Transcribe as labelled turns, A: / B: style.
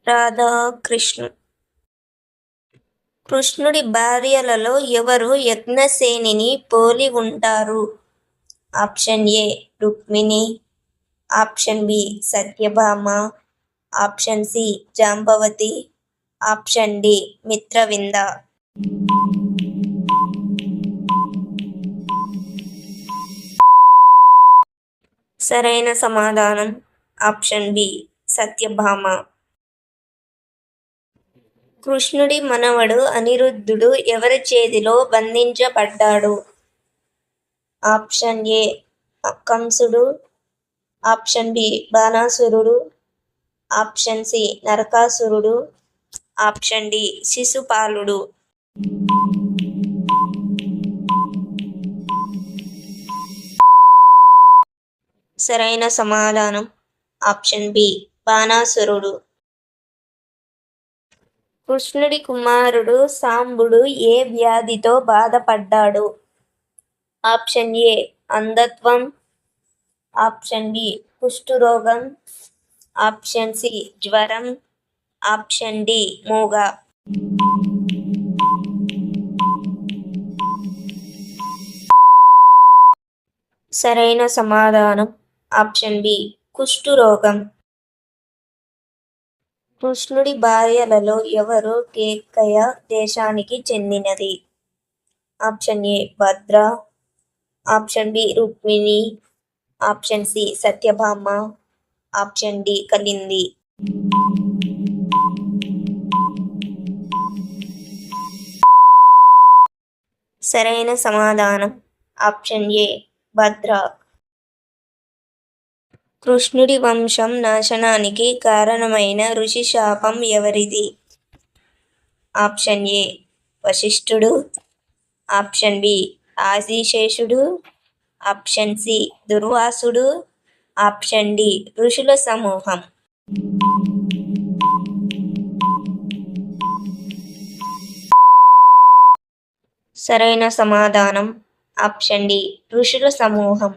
A: రాధాకృష్ణ. కృష్ణుడి భార్యలలో ఎవరు యజ్ఞసేనిని పోలి ఉంటారు? Option A Rukmini, option B Satyabhama, option C Jambavati, option D Mitravinda. సరైన సమాధానం ఆప్షన్ బి సత్యభామ. కృష్ణుడి మనవడు అనిరుద్ధుడు ఎవరి చేతిలో బంధించబడ్డాడు? Option A Kamsudu, option B బాణాసురుడు, option C నరకాసురుడు, ఆప్షన్ డి శిశుపాలుడు. సరైన సమాధానం ఆప్షన్ బి బాణాసురుడు. కృష్ణుడి కుమారుడు సాంబుడు ఏ వ్యాధితో బాధపడ్డాడు? ఆప్షన్ ఏ అంధత్వం, ఆప్షన్ బి కుష్ఠరోగం, ఆప్షన్ సి జ్వరం, ఆప్షన్ డి మూగ. సరైన సమాధానం ఆప్షన్ బి కుష్ఠరోగం. కృష్ణుడి భార్యలలో ఎవరు కేకయ దేశానికి చెందినది? Option A Bhadra, option B Rukmini, option C Satyabhama, option D Kalindi. సరైన సమాధానం ఆప్షన్ ఏ భద్ర. కృష్ణుడి వంశం నాశనానికి కారణమైన ఋషి శాపం ఎవరిది? ఆప్షన్ ఏ వశిష్ఠుడు, ఆప్షన్ బి ఆదిశేషుడు, ఆప్షన్ సి దుర్వాసుడు, ఆప్షన్ డి ఋషుల సమూహం. సరైన సమాధానం ఆప్షన్ డి ఋషుల సమూహం.